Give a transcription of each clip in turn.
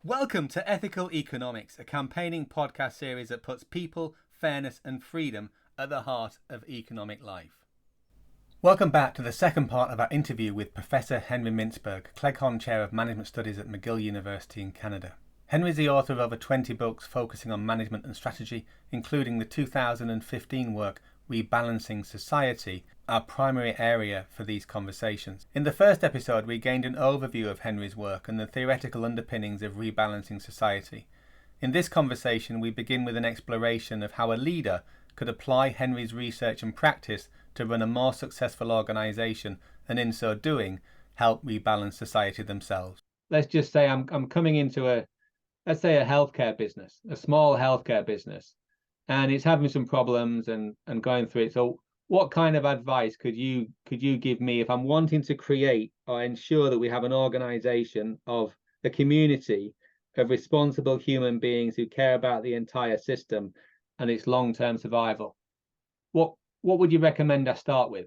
Welcome to Ethical Economics, a campaigning podcast series that puts people, fairness, and freedom at the heart of economic life. Welcome back to the second part of our interview with Professor Henry Mintzberg, Cleghorn Chair of Management Studies at McGill University in Canada. Henry is the author of over 20 books focusing on management and strategy, including the 2015 work Rebalancing Society, our primary area for these conversations. In the first episode, we gained an overview of Henry's work and the theoretical underpinnings of rebalancing society. In this conversation, we begin with an exploration of how a leader could apply Henry's research and practice to run a more successful organisation and in so doing, help rebalance society themselves. Let's just say I'm coming into a healthcare business, a small healthcare business, and it's having some problems and going through it. So what kind of advice could you give me if I'm wanting to create or ensure that we have an organization of a community of responsible human beings who care about the entire system and its long-term survival? What would you recommend I start with?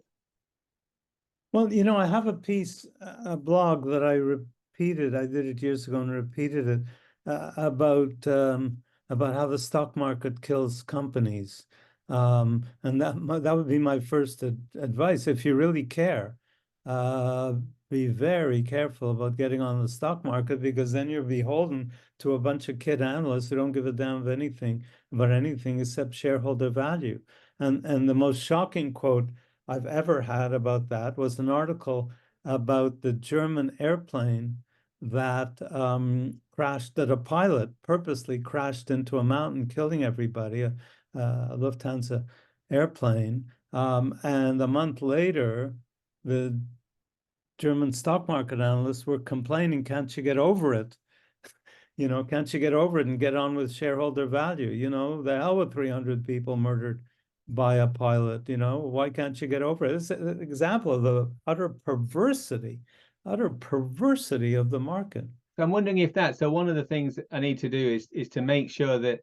Well, I have a piece, a blog that I repeated. I did it years ago and repeated it about how the stock market kills companies. And that would be my first advice. If you really care, be very careful about getting on the stock market, because then you're beholden to a bunch of kid analysts who don't give a damn about anything except shareholder value. And the most shocking quote I've ever had about that was an article about the German airplane that crashed, that a pilot purposely crashed into a mountain, killing everybody, a Lufthansa airplane. And a month later, the German stock market analysts were complaining, can't you get over it? Can't you get over it and get on with shareholder value? The hell with 300 people murdered by a pilot. Why can't you get over it? It's an example of the utter perversity of the market. So I'm wondering if so one of the things I need to do is to make sure that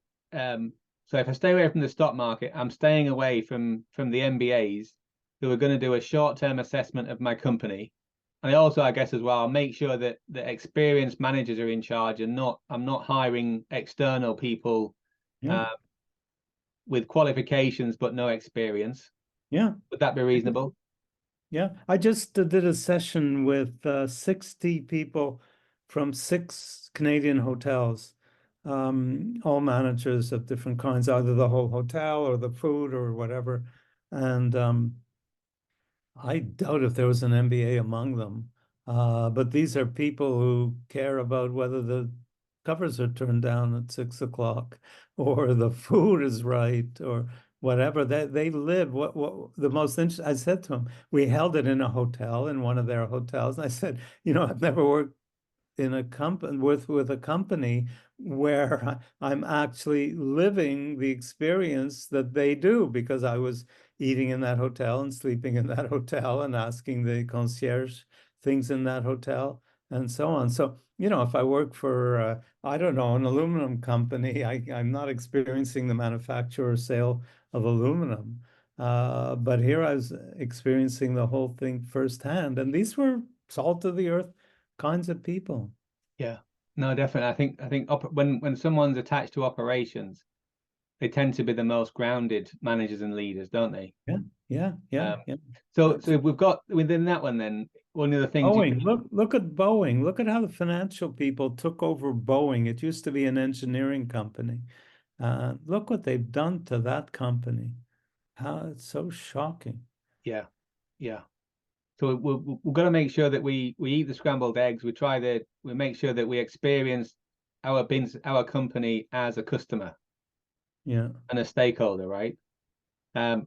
so if I stay away from the stock market, I'm staying away from the MBAs who are going to do a short-term assessment of my company. And I also, I guess as well, I'll make sure that the experienced managers are in charge and I'm not hiring external people with qualifications but no experience. Yeah. Would that be reasonable? Yeah. I just did a session with 60 people from 6 Canadian hotels, all managers of different kinds, either the whole hotel or the food or whatever. And I doubt if there was an MBA among them. But these are people who care about whether the covers are turned down at 6 o'clock or the food is right or whatever. They live what the most interesting. I said to them, we held it in a hotel, in one of their hotels. And I said, I've never worked in a company with a company where I'm actually living the experience that they do, because I was eating in that hotel and sleeping in that hotel and asking the concierge things in that hotel and so on. So, if I work for, I don't know, an aluminum company, I'm not experiencing the manufacture or sale of aluminum. But here I was experiencing the whole thing firsthand. And these were salt of the earth kinds of people. Yeah, no, definitely. I think when someone's attached to operations, they tend to be the most grounded managers and leaders, don't they? Yeah. So if we've got within that one, then one of the things. Boeing, look at Boeing. Look at how the financial people took over Boeing. It used to be an engineering company. Look what they've done to that company. How it's so shocking. Yeah. So we're going to make sure that we eat the scrambled eggs. We make sure that we experience our company as a customer. Yeah. And a stakeholder, right? So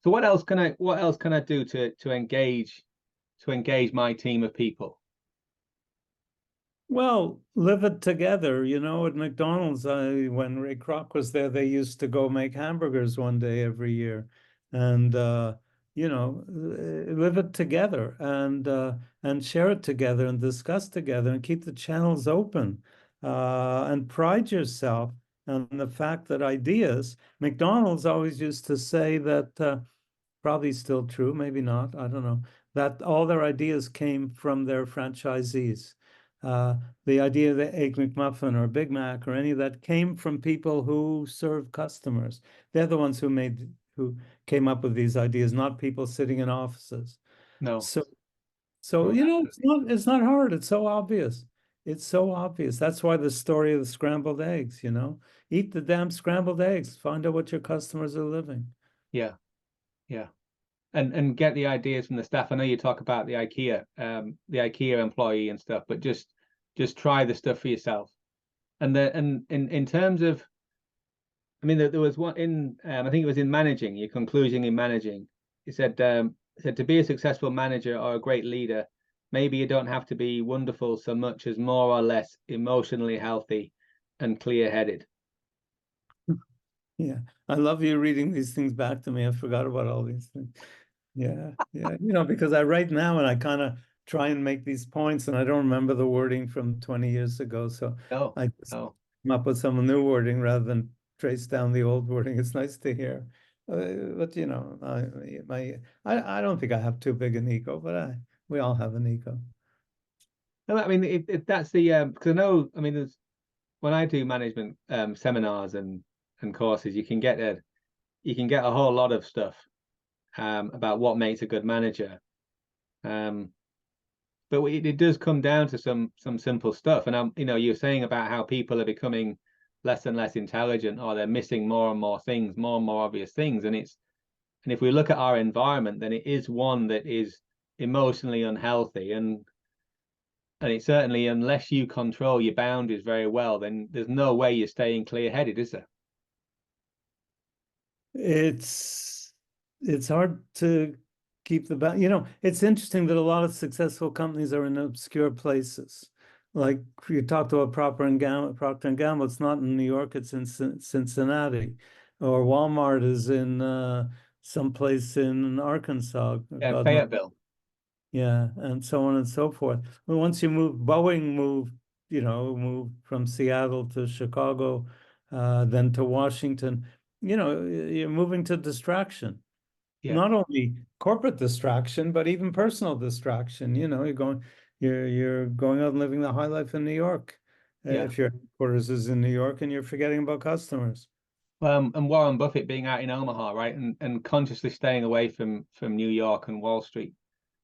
what else can I do to engage my team of people? Well, live it together. At McDonald's, when Ray Kroc was there, they used to go make hamburgers one day every year, and live it together and share it together and discuss together and keep the channels open, and pride yourself on the fact that McDonald's always used to say that, probably still true, maybe not, I don't know, that all their ideas came from their franchisees. The idea of the Egg McMuffin or Big Mac or any of that came from people who serve customers. They're the ones who came up with these ideas, not people sitting in offices. No. So so, No, it's not hard. It's so obvious. It's so obvious. That's why the story of the scrambled eggs, eat the damn scrambled eggs. Find out what your customers are living. yeah, yeah. And get the ideas from the staff. I know you talk about the IKEA employee and stuff, but just try the stuff for yourself. And in terms of, I mean, there was one in, I think it was in managing, your conclusion in managing. It said to be a successful manager or a great leader, maybe you don't have to be wonderful so much as more or less emotionally healthy and clear-headed. Yeah. I love you reading these things back to me. I forgot about all these things. Yeah. Yeah. Because I write now and I kind of try and make these points and I don't remember the wording from 20 years ago. So No, I just no. come up with some new wording rather than trace down the old wording. It's nice to hear. But I don't think I have too big an ego, but we all have an ego. No, I mean, if that's the because I know, I mean, there's when I do management seminars and courses, you can get a whole lot of stuff about what makes a good manager. Um, but it does come down to some simple stuff. And you're saying about how people are becoming less and less intelligent, or they're missing more and more things, more and more obvious things. And if we look at our environment, then it is one that is emotionally unhealthy. And it certainly, unless you control your boundaries very well, then there's no way you're staying clear-headed, is there? It's hard to keep the back. It's interesting that a lot of successful companies are in obscure places. Like you talked about Procter and Gamble. It's not in New York. It's in Cincinnati, or Walmart is in someplace in Arkansas. Yeah, God knows. Fayetteville. Yeah, and so on and so forth. But once you Boeing moved from Seattle to Chicago, then to Washington. You're moving to distraction, Yeah. not only corporate distraction, but even personal distraction. You're going out and living the high life in New York. Yeah. If your headquarters is in New York and you're forgetting about customers. And Warren Buffett being out in Omaha, right, and consciously staying away from New York and Wall Street.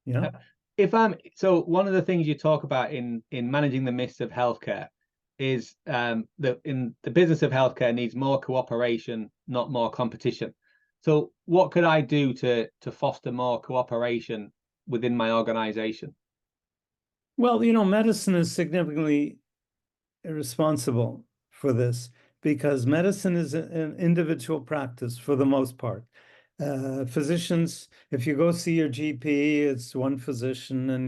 Yeah. Uh, if I'm so, one of the things you talk about in managing the myths of healthcare is that in the business of healthcare needs more cooperation, not more competition. So, what could I do to foster more cooperation within my organization? Well, medicine is significantly responsible for this because medicine is an individual practice for the most part. Physicians, if you go see your GP, it's one physician and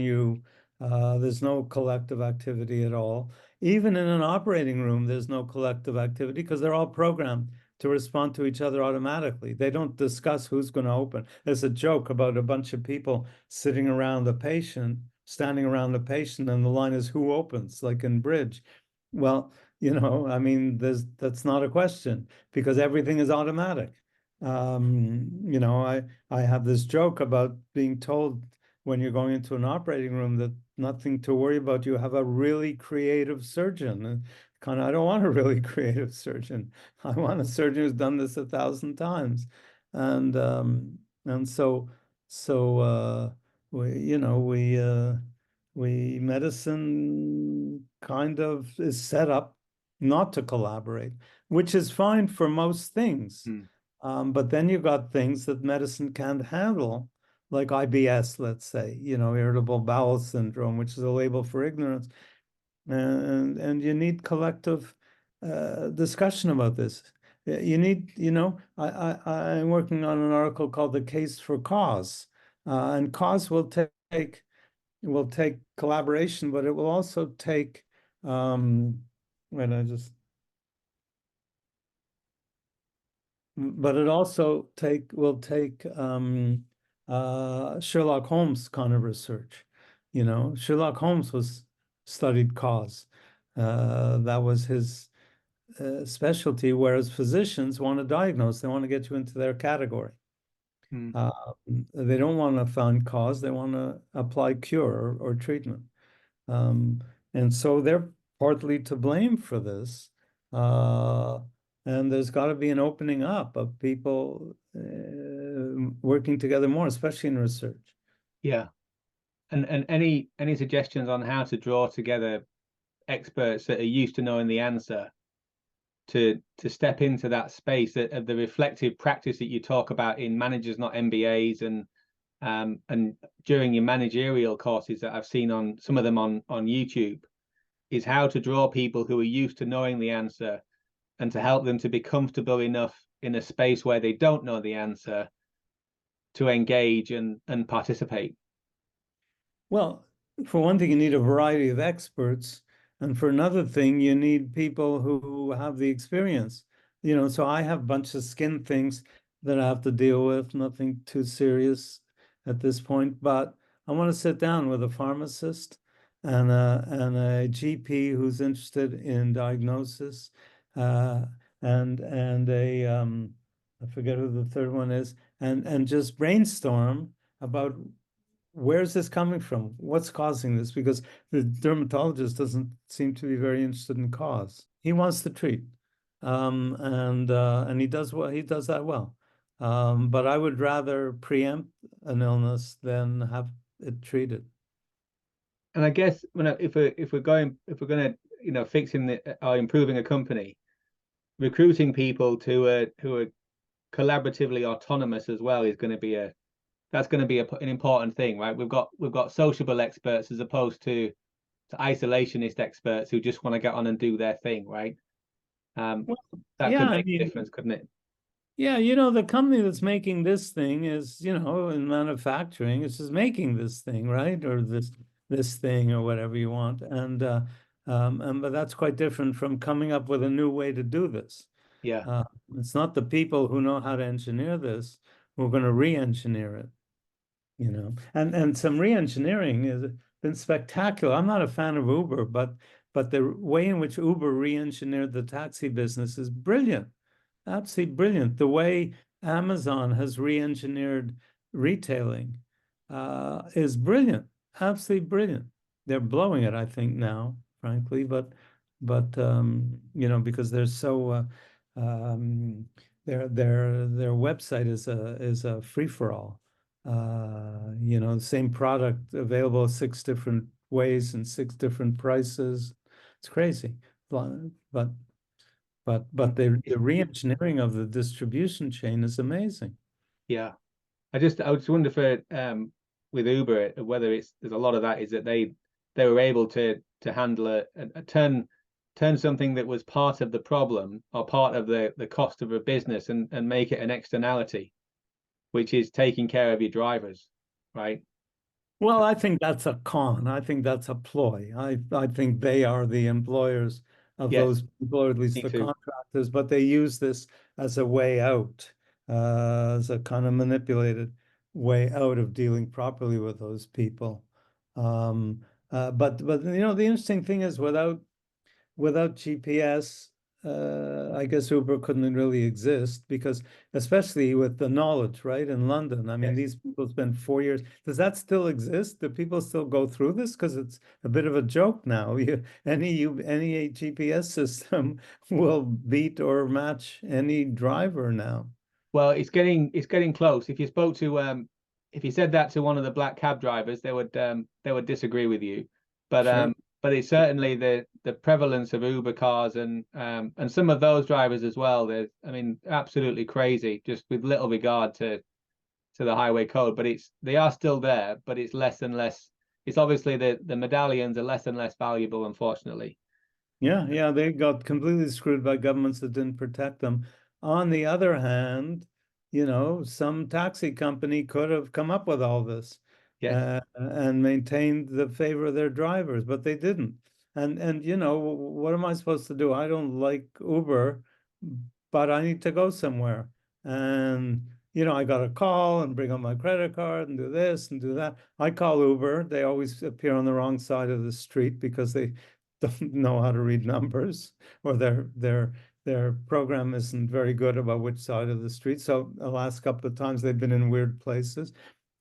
there's no collective activity at all. Even in an operating room, there's no collective activity because they're all programmed to respond to each other automatically. They don't discuss who's going to open. There's a joke about a bunch of people sitting around the patient, standing around the patient, and the line is who opens, like in bridge. Well, I mean, that's not a question because everything is automatic. I have this joke about being told when you're going into an operating room that nothing to worry about. You have a really creative surgeon. And I don't want a really creative surgeon. I want a surgeon who's done this 1,000 times. And so we medicine kind of is set up not to collaborate, which is fine for most things. Hmm. But then you got things that medicine can't handle, like IBS, let's say, irritable bowel syndrome, which is a label for ignorance. And you need collective discussion about this. You need, I'm working on an article called The Case for Cause. And cause will take collaboration, but it will also take wait, I just but it also will take Sherlock Holmes kind of research. Sherlock Holmes was studied cause. That was his specialty, whereas physicians want to diagnose, they want to get you into their category. Hmm. Uh, they don't want to find cause, they want to apply cure or treatment. Um, And so they're partly to blame for this. Uh, and there's got to be an opening up of people working together more, especially in research. Yeah. And any suggestions on how to draw together experts that are used to knowing the answer to step into that space of the reflective practice that you talk about in managers, not MBAs, and during your managerial courses that I've seen on some of them on YouTube, is how to draw people who are used to knowing the answer and to help them to be comfortable enough in a space where they don't know the answer to engage and participate. Well, for one thing, you need a variety of experts. And for another thing, you need people who have the experience. So I have a bunch of skin things that I have to deal with, nothing too serious at this point. But I want to sit down with a pharmacist and a GP who's interested in diagnosis, uh, and I forget who the third one is, and just brainstorm about where's this coming from? What's causing this? Because the dermatologist doesn't seem to be very interested in cause. He wants to treat, and he does that well. But I would rather preempt an illness than have it treated. And I guess if we're going to fixing or improving a company, recruiting people who are collaboratively autonomous as well is going to be an important thing, right? We've got sociable experts as opposed to isolationist experts who just want to get on and do their thing, right? Um, Well, that yeah, could I make a mean, difference, couldn't it? yeah, the company that's making this thing is, in manufacturing, it's just making this thing, right? Or this thing or whatever you want. And but that's quite different from coming up with a new way to do this. Yeah. Uh, it's not the people who know how to engineer this who are going to re-engineer it. And some re-engineering has been spectacular. I'm not a fan of Uber, but the way in which Uber re-engineered the taxi business is brilliant. Absolutely brilliant. The way Amazon has re-engineered retailing is brilliant. Absolutely brilliant. They're blowing it, I think, now, frankly, but because they're so um, their website is a free-for-all. The same product available six different ways and six different prices. It's crazy. But the It's, re-engineering of the distribution chain is amazing. yeah. I just wonder for with Uber whether there's a lot of that is that they were able to handle a turn something that was part of the problem or part of the cost of a business and make it an externality, which is taking care of your drivers, right? Well, I think that's a con. I think that's a ploy. I think they are the employers of Yes, those people, or at least me the too. contractors, but they use this as a way out, as a kind of manipulated way out of dealing properly with those people. Um, but the interesting thing is without GPS, I guess Uber couldn't really exist because, especially with the knowledge, right, in London. I mean, Yes. these people spent 4 years. Does that still exist? Do people still go through this? Because it's a bit of a joke now. Any GPS system will beat or match any driver now. Well, it's getting close. If you said that to one of the black cab drivers, they would disagree with you. But Sure. but it's certainly the prevalence of Uber cars and some of those drivers as well. I mean, absolutely crazy, just with little regard to the highway code. But they are still there, but it's less and less. It's obviously the medallions are less and less valuable, unfortunately. Yeah, yeah, they got completely screwed by governments that didn't protect them. On the other hand, some taxi company could have come up with all this Yes. and maintained the favor of their drivers, but they didn't. And what am I supposed to do? I don't like Uber, but I need to go somewhere. And I got to call and bring up my credit card and do this and do that. I call Uber. They always appear on the wrong side of the street because they don't know how to read numbers, or their program isn't very good about which side of the street. So the last couple of times they've been in weird places.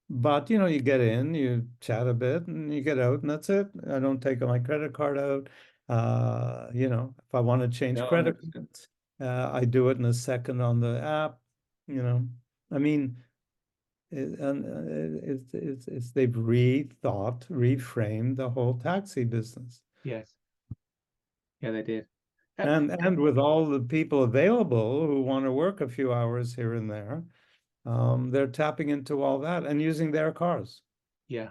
But you get in, you chat a bit, and you get out, and that's it. I don't take my credit card out. If I want to change No, credit 100%. cards, I do it in a second on the app. I mean, it's they've rethought, reframed the whole taxi business. Yes. Yeah, they did. And with all the people available who want to work a few hours here and there, they're tapping into all that and using their cars. Yeah.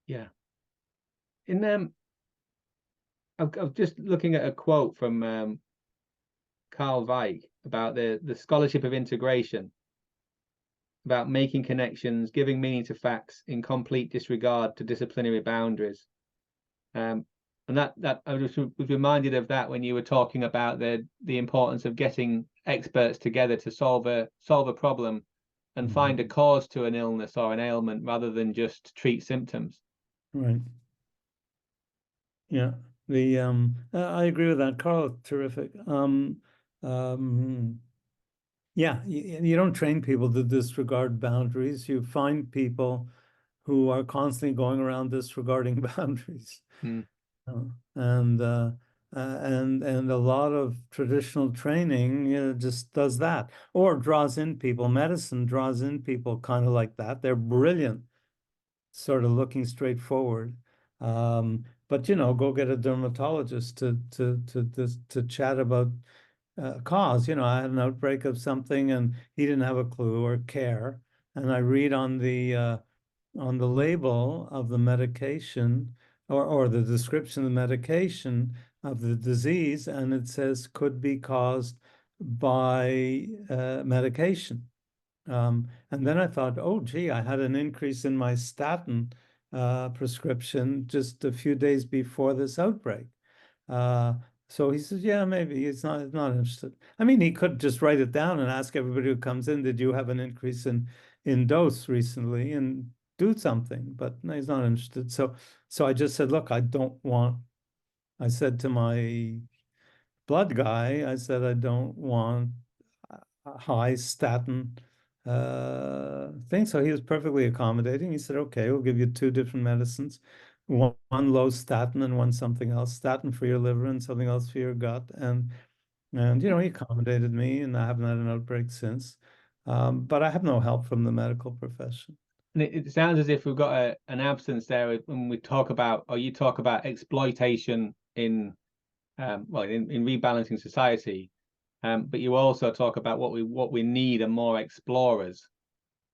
Yeah. In I'm just looking at a quote from Carl Weig about the scholarship of integration, about making connections, giving meaning to facts in complete disregard to disciplinary boundaries. And that I was reminded of that when you were talking about the importance of getting experts together to solve a problem and find a cause to an illness or an ailment rather than just treat symptoms. Right. Yeah. I agree with that, Carl. Terrific. Yeah, you don't train people to disregard boundaries. You find people who are constantly going around disregarding boundaries. Mm. And a lot of traditional training just does that, or draws in people. Medicine draws in people kind of like that. They're brilliant, sort of looking straight forward. But go get a dermatologist to chat about cause. I had an outbreak of something, and he didn't have a clue or care. And I read on the label of the medication, or the description of the medication of the disease, and it says could be caused by medication. And then I thought, oh, gee, I had an increase in my statin prescription just a few days before this outbreak. Uh, so he says, yeah, maybe he's not interested. I mean, he could just write it down and ask everybody who comes in, did you have an increase in dose recently, and do something? But no, he's not interested. So I just said, look, I said to my blood guy, I said, I don't want a high statin thing. So he was perfectly accommodating. He said, okay, we'll give you two different medicines, one low statin and one something else, statin for your liver and something else for your gut. And he accommodated me, and I haven't had an outbreak since. But I have no help from the medical profession. And it sounds as if we've got an absence there when we talk about, or you talk about exploitation in rebalancing society, but you also talk about what we need are more explorers.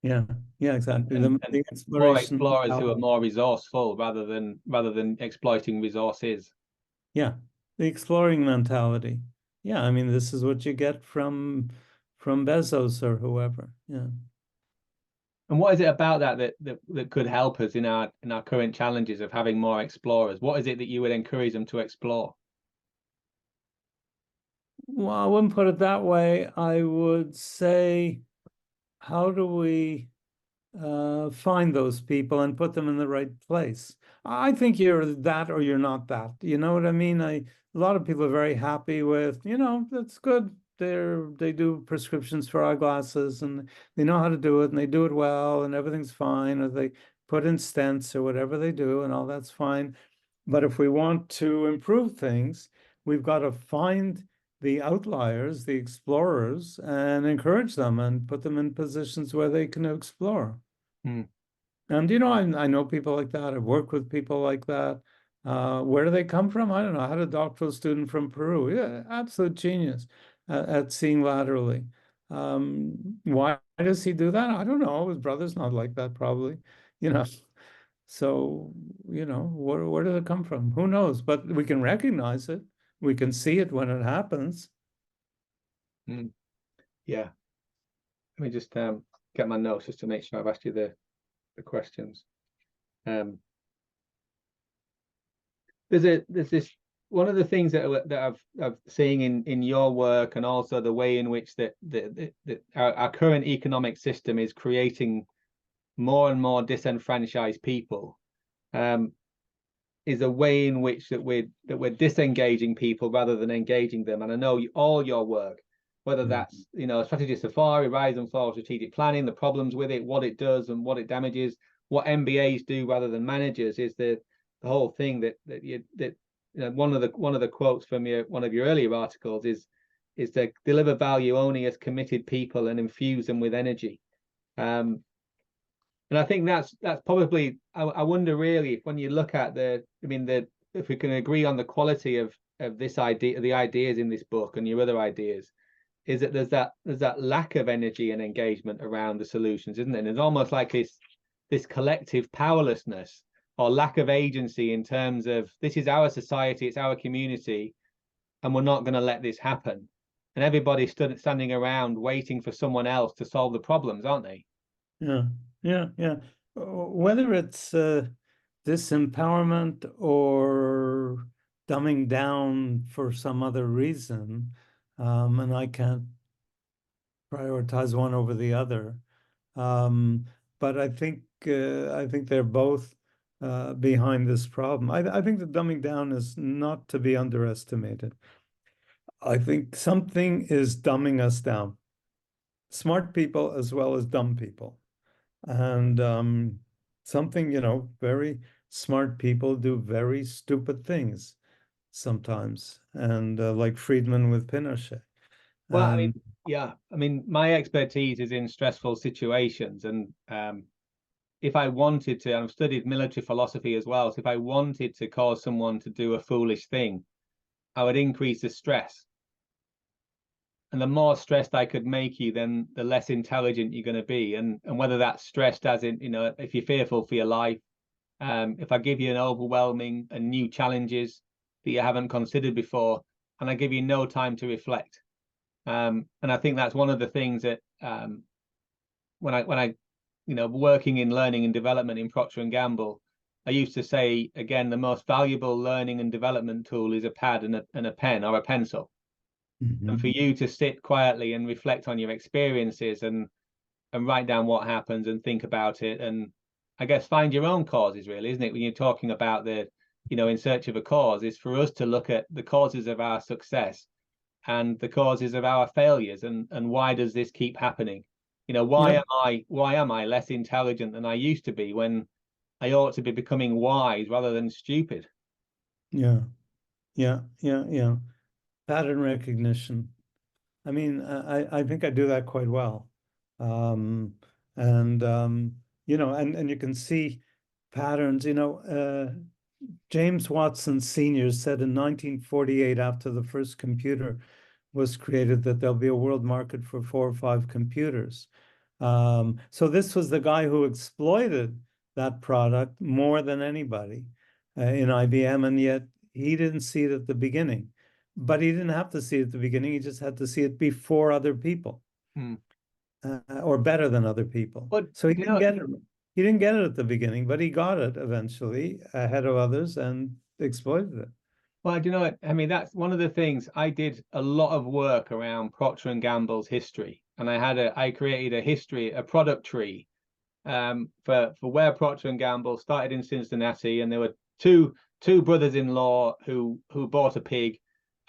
Yeah, exactly. And The more exploration. explorers who are more resourceful rather than exploiting resources. Yeah, the exploring mentality. Yeah, I mean, this is what you get from Bezos or whoever. Yeah. And what is it about that could help us in our current challenges of having more explorers? What is it that you would encourage them to explore? Well, I wouldn't put it that way. I would say, how do we find those people and put them in the right place? I think you're that or you're not that. You know what I mean? A lot of people are very happy with, that's good. They do prescriptions for eyeglasses, and they know how to do it, and they do it well, and everything's fine, or they put in stents or whatever they do, and all that's fine. But if we want to improve things, we've got to find the outliers, the explorers, and encourage them and put them in positions where they can explore. Hmm. And I know people like that. I've worked with people like that. Where do they come from? I don't know. I had a doctoral student from Peru. Yeah, absolute genius at seeing laterally. Why does he do that? I don't know. His brother's not like that, probably. You know. So, where does it come from? Who knows? But we can recognize it. We can see it when it happens. Yeah. Let me just get my notes just to make sure I've asked you the questions. There's this one of the things that I've seeing in your work, and also the way in which that our current economic system is creating more and more disenfranchised people, is a way in which that we're disengaging people rather than engaging them. And I know all your work whether that's, a strategy safari, rise and fall strategic planning, the problems with it, what it does and what it damages. What MBAs do rather than managers is the whole thing that one of the quotes from one of your earlier articles is to deliver value only as committed people and infuse them with energy. And I think that's probably, I wonder really, if when you look at if we can agree on the quality of this idea, the ideas in this book and your other ideas, is that there's that lack of energy and engagement around the solutions, isn't it? And it's almost like this collective powerlessness or lack of agency in terms of, this is our society, it's our community, and we're not going to let this happen. And everybody's standing around waiting for someone else to solve the problems, aren't they? Yeah. Whether it's disempowerment or dumbing down for some other reason, and I can't prioritize one over the other. But I think they're both behind this problem. I think the dumbing down is not to be underestimated. I think something is dumbing us down, smart people as well as dumb people. And something, very smart people do very stupid things sometimes, and like Friedman with Pinochet. Well, my expertise is in stressful situations, and if I wanted to, and I've studied military philosophy as well, so if I wanted to cause someone to do a foolish thing, I would increase the stress. And the more stressed I could make you, then the less intelligent you're going to be. And whether that's stressed as in, if you're fearful for your life, if I give you an overwhelming and new challenges that you haven't considered before, and I give you no time to reflect. And I think that's one of the things that when I working in learning and development in Procter & Gamble, I used to say, again, the most valuable learning and development tool is a pad and a pen or a pencil. And for you to sit quietly and reflect on your experiences and write down what happens and think about it, and I guess find your own causes, really, isn't it? When you're talking about in search of a cause, is for us to look at the causes of our success and the causes of our failures, and why does this keep happening? Why am I less intelligent than I used to be when I ought to be becoming wise rather than stupid? Yeah. Pattern recognition. I mean, I think I do that quite well. And you can see patterns. James Watson Sr. said in 1948, after the first computer was created, that there'll be a world market for 4 or 5 computers. So this was the guy who exploited that product more than anybody in IBM, and yet he didn't see it at the beginning. But he didn't have to see it at the beginning. He just had to see it before other people, or better than other people. So he didn't get it. He didn't get it at the beginning, but he got it eventually ahead of others and exploited it. Well, do you know what? I mean, that's one of the things. I did a lot of work around Procter & Gamble's history, and I created a product tree for where Procter & Gamble started in Cincinnati, and there were two brothers-in-law who bought a pig,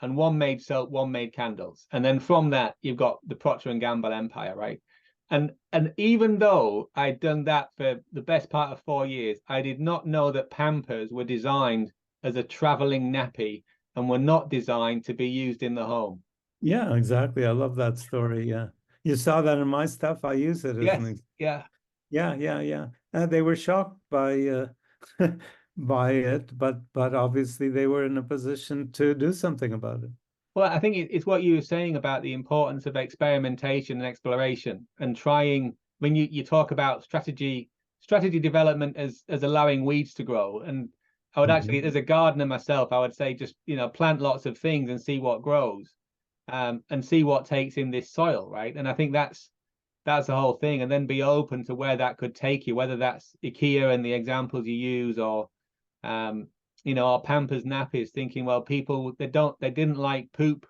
and one made soap, one made candles, and then from that you've got the Procter & Gamble empire, right? And even though I'd done that for the best part of 4 years, I did not know that Pampers were designed as a traveling nappy and were not designed to be used in the home. Yeah, exactly. I love that story. Yeah, you saw that in my stuff. I use it as an example. Yeah. They were shocked by by it, but obviously they were in a position to do something about it. Well, I think it's what you were saying about the importance of experimentation and exploration, and trying, when you talk about strategy development as allowing weeds to grow. And I would actually, as a gardener myself, I would say just plant lots of things and see what grows, and see what takes in this soil, right? And I think that's the whole thing, and then be open to where that could take you, whether that's IKEA and the examples you use, or our Pampers nappies, thinking, well, people, they didn't like poop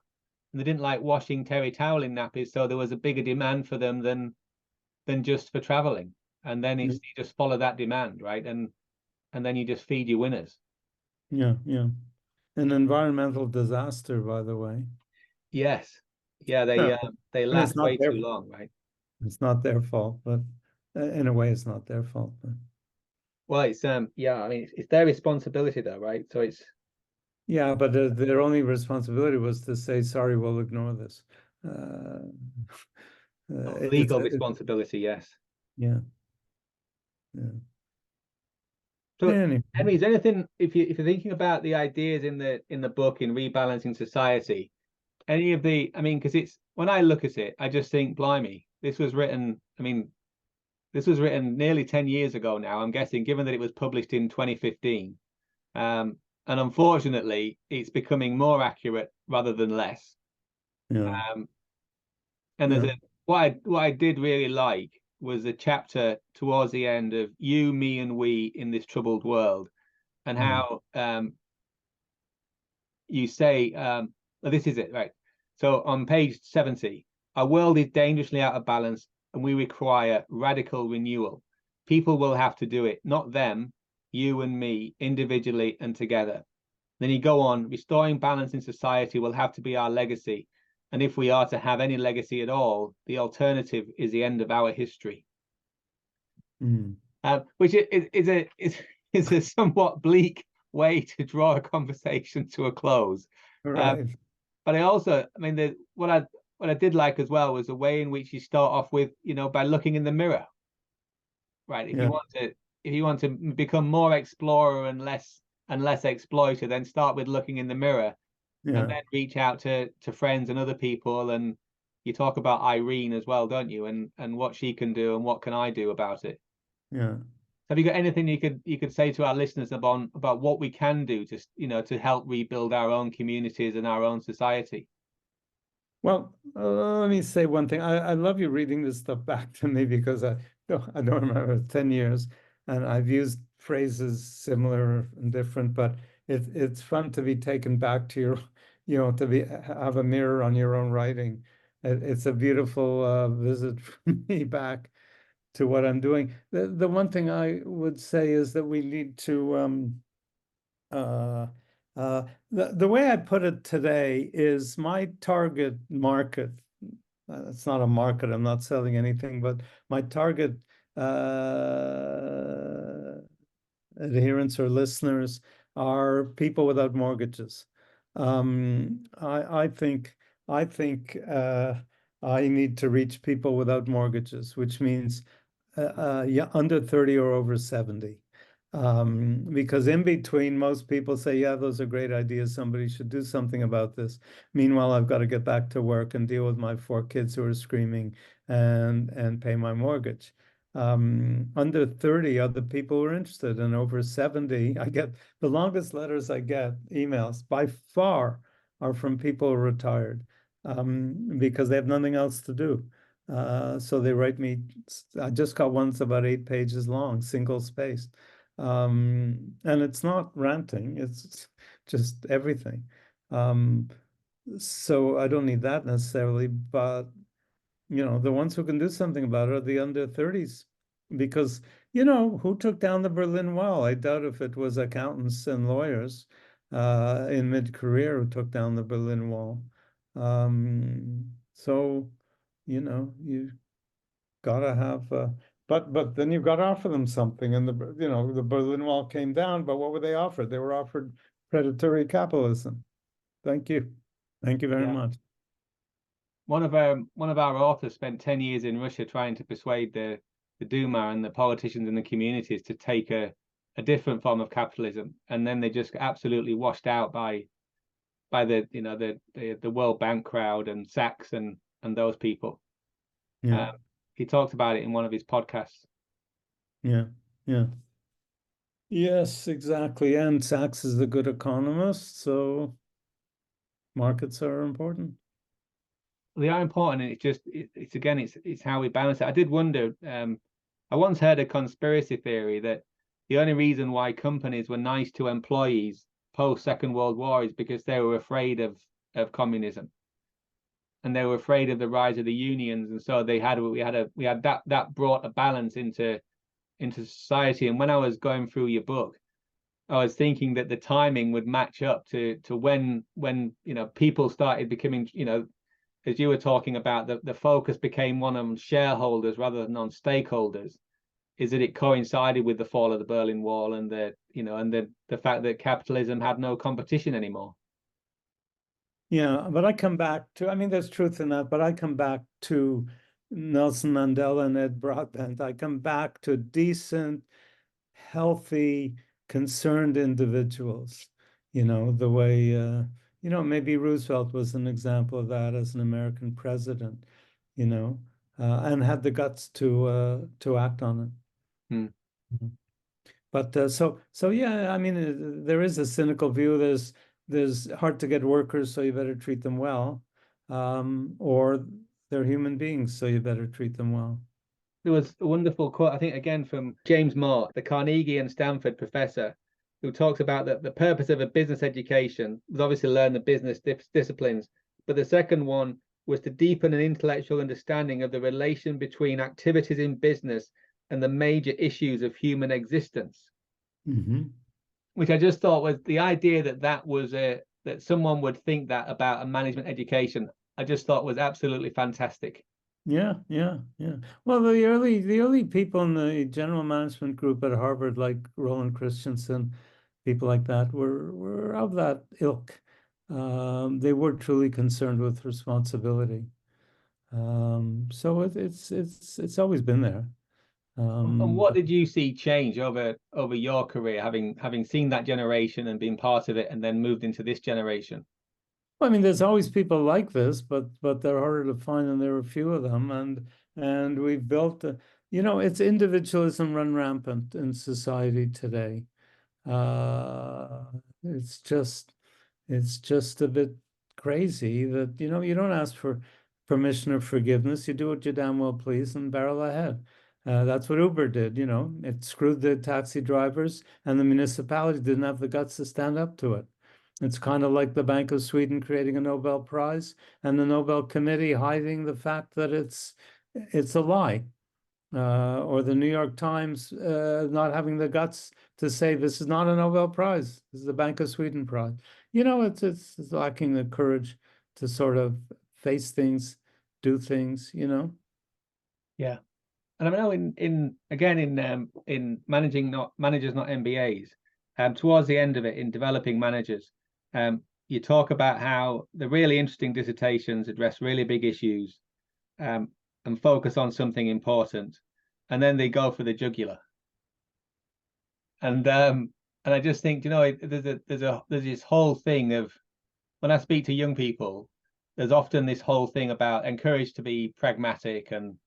and they didn't like washing terry towel in nappies, so there was a bigger demand for them than just for traveling. And then you just follow that demand, right? And then you just feed your winners. Yeah. An environmental disaster, by the way. Yes. Yeah, No, they I mean, it's last not way their too long, right? it's not their fault, but in a way, it's not their fault. But Well, it's yeah, I mean, it's their responsibility though, right? So it's yeah, but their only responsibility was to say, "Sorry, we'll ignore this." Uh, legal responsibility, yes. yeah, yeah. So, Anyway, Henry, is there anything if you're thinking about the ideas in the book in Rebalancing Society, any of the, I mean, because it's when I look at it, I just think, blimey, this was written. I mean, this was written nearly 10 years ago now. I'm guessing, given that it was published in 2015, and unfortunately, it's becoming more accurate rather than less. yeah, Um, and there's yeah, a what I did really like was a chapter towards the end of you, me, and we in this troubled world, and yeah, how you say, well, this is it, right? So on page 70, our world is dangerously out of balance and we require radical renewal. People will have to do it, not them, you and me, individually and together. Then you go on, restoring balance in society will have to be our legacy. And if we are to have any legacy at all, the alternative is the end of our history. mm, Which is a somewhat bleak way to draw a conversation to a close. right, But I also, I mean, what I did like as well was the way in which you start off with, by looking in the mirror, right? yeah, If you want to become more explorer and less exploiter, then start with looking in the mirror, and yeah, then reach out to friends and other people. And you talk about Irene as well, don't you? And what she can do and what can I do about it? yeah. Have you got anything you could say to our listeners about what we can do to to help rebuild our own communities and our own society? Well, let me say one thing. I love you reading this stuff back to me because I don't remember 10 years and I've used phrases similar and different, but it's fun to be taken back to your, to be have a mirror on your own writing. It's a beautiful visit from me back to what I'm doing. The one thing I would say is that we need to uh, the way I put it today is my target market. It's not a market. I'm not selling anything, but my target uh, adherents or listeners are people without mortgages. I think I need to reach people without mortgages, which means yeah, under 30 or over 70. Because in between, most people say, yeah, those are great ideas. Somebody should do something about this. Meanwhile, I've got to get back to work and deal with my 4 kids who are screaming and pay my mortgage. Under 30 are the people who are interested, and over 70, I get the longest letters I get, emails by far, are from people who are retired because they have nothing else to do. So they write me. I just got one that's about 8 pages long, single spaced, and it's not ranting. It's just everything. Um, so I don't need that necessarily, but the ones who can do something about it are the under 30s, because who took down the Berlin Wall? I doubt if it was accountants and lawyers in mid-career who took down the Berlin Wall. So you gotta have but then you've got to offer them something, and the Berlin Wall came down, but what were they offered? They were offered predatory capitalism. Thank you very Yeah. much. One of our authors spent 10 years in Russia trying to persuade the Duma and the politicians in the communities to take a different form of capitalism, and then they just absolutely washed out by the World Bank crowd and Sachs and those people. Yeah, He talked about it in one of his podcasts. yeah, yeah. Yes, exactly. And Sachs is a good economist, so markets are important. They are important, and it's again it's how we balance it. I did wonder. I once heard a conspiracy theory that the only reason why companies were nice to employees post Second World War is because they were afraid of communism, and they were afraid of the rise of the unions, and so we had that brought a balance into society. And when I was going through your book, I was thinking that the timing would match up to when people started becoming as you were talking about, the focus became one on shareholders rather than on stakeholders, is that it coincided with the fall of the Berlin Wall and the fact that capitalism had no competition anymore. Yeah, but I come back to, I mean, there's truth in that, but I come back to Nelson Mandela and Ed Broadbent. I come back to decent, healthy, concerned individuals, the way, maybe Roosevelt was an example of that as an American president, and had the guts to act on it. Hmm. But so yeah, I mean, there is a cynical view. There's hard to get workers, so you better treat them well, or they're human beings, so you better treat them well. There was a wonderful quote, I think, again from James Moore, the Carnegie and Stanford professor, who talks about that the purpose of a business education was obviously to learn the business disciplines, but the second one was to deepen an intellectual understanding of the relation between activities in business and the major issues of human existence. Mm-hmm. Which I just thought was the idea that was that someone would think that about a management education. I just thought was absolutely fantastic. Yeah. Well, the early people in the general management group at Harvard, like Roland Christensen, people like that, were of that ilk. They were truly concerned with responsibility. So it's always been there. And what did you see change over your career, having seen that generation and been part of it, and then moved into this generation? Well, I mean, there's always people like this, but they're harder to find, and there are a few of them. And we've built, it's individualism run rampant in society today. Uh, it's just a bit crazy that, you don't ask for permission or forgiveness. You do what you damn well please and barrel ahead. That's what Uber did, It screwed the taxi drivers, and the municipality didn't have the guts to stand up to it. It's kind of like the Bank of Sweden creating a Nobel Prize and the Nobel Committee hiding the fact that it's a lie. Or the New York Times not having the guts to say this is not a Nobel Prize, this is the Bank of Sweden Prize. It's lacking the courage to sort of face things, do things. Yeah, and I know in managing not managers not MBAs, towards the end of it in developing managers, you talk about how the really interesting dissertations address really big issues, and focus on something important, and then they go for the jugular. And I just think, there's this whole thing of, when I speak to young people, there's often this whole thing about encouraged to be pragmatic, and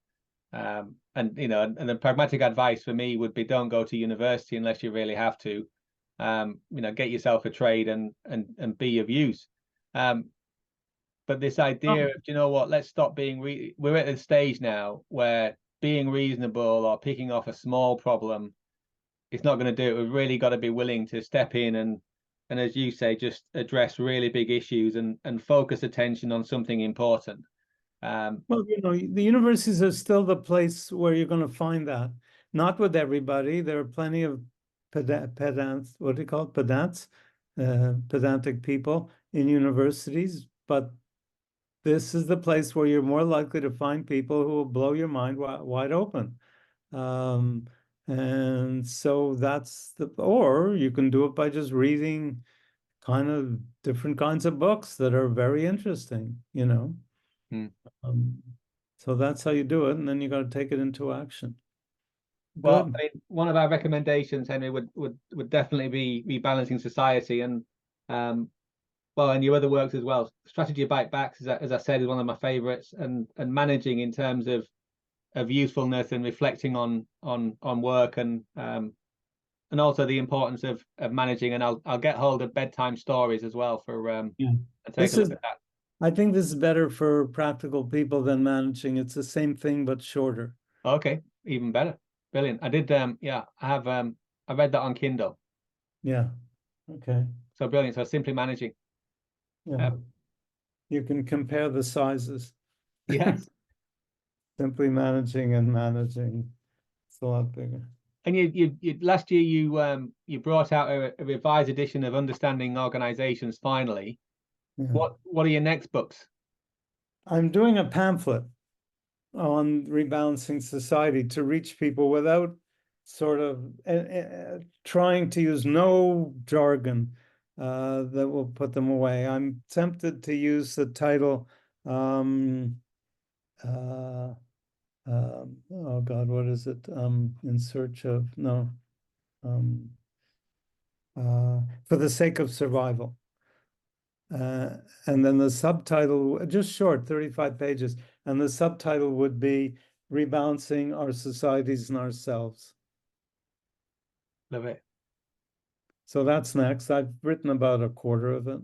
the pragmatic advice for me would be, don't go to university unless you really have to. Get yourself a trade and be of use. But this idea of, let's stop being we're at a stage now where being reasonable or picking off a small problem, it's not going to do it. We've really got to be willing to step in and as you say, just address really big issues and focus attention on something important. Well, the universities are still the place where you're going to find that. Not with everybody. There are plenty of pedants, what do you call it? Pedants, pedantic people in universities, but this is the place where you're more likely to find people who will blow your mind wide open. And so or you can do it by just reading kind of different kinds of books that are very interesting, So that's how you do it, and then you got to take it into action. Well, Good. I mean, one of our recommendations, Henry, would definitely be Rebalancing Society, and and your other works as well. Strategy of Bite Backs, as I said, is one of my favorites, and managing in terms of usefulness and reflecting on work, and also the importance of managing. And I'll get hold of bedtime stories as well for and take a look at that. I think this is better for practical people than managing. It's the same thing but shorter. Okay, even better. Brilliant. I did I have I read that on Kindle. Yeah. Okay. So brilliant. So Simply Managing. Yeah. You can compare the sizes. Yes. Simply Managing and Managing. It's a lot bigger. And you last year you brought out a revised edition of Understanding Organizations finally. Yeah. What are your next books? I'm doing a pamphlet on rebalancing society to reach people without sort of trying to use no jargon that will put them away. I'm tempted to use the title, oh God, what is it? In search of, no, um, for the sake of survival. And then the subtitle, just short, 35 pages, and the subtitle would be Rebalancing Our Societies and Ourselves. Love it. So that's next. I've written about a quarter of it,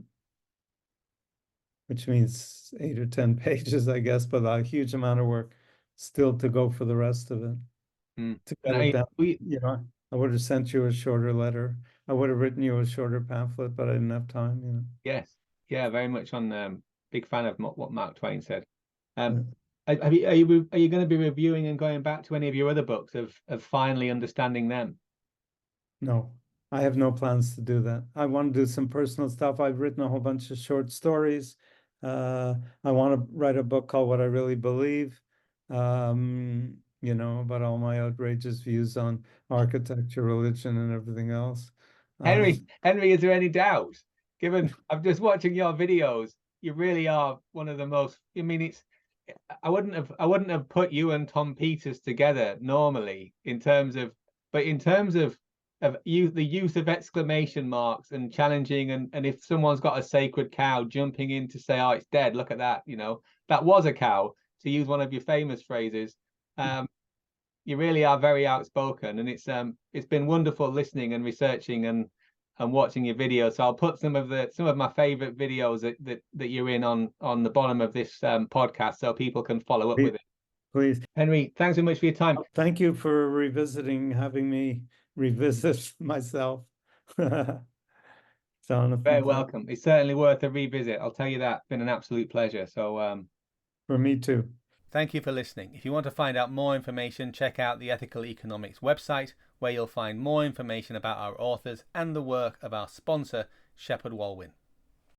which means 8 or 10 pages, I guess, but a huge amount of work still to go for the rest of it. To get it down, I would have sent you a shorter letter. I would have written you a shorter pamphlet, but I didn't have time, Yes. Yeah, very much on big fan of what Mark Twain said. Are you going to be reviewing and going back to any of your other books of finally understanding them? No, I have no plans to do that. I want to do some personal stuff. I've written a whole bunch of short stories. I want to write a book called What I Really Believe, about all my outrageous views on architecture, religion, and everything else. Henry, is there any doubt? Given I'm just watching your videos, you really are one of the most. I mean, I wouldn't have put you and Tom Peters together normally in terms of the use of exclamation marks and challenging, and if someone's got a sacred cow, jumping in to say, "Oh, it's dead. Look at that." That was a cow. To use one of your famous phrases. You really are very outspoken, and it's been wonderful listening and researching and watching your videos. So I'll put some of my favorite videos that you're in on the bottom of this podcast, so people can follow up with it. Please, Henry, thanks so much for your time. Thank you for having me revisit myself. Jonathan, Very welcome. It's certainly worth a revisit. I'll tell you that. It's been an absolute pleasure. So for me too. Thank you for listening. If you want to find out more information, check out the Ethical Economics website, where you'll find more information about our authors and the work of our sponsor, Shepherd Walwyn.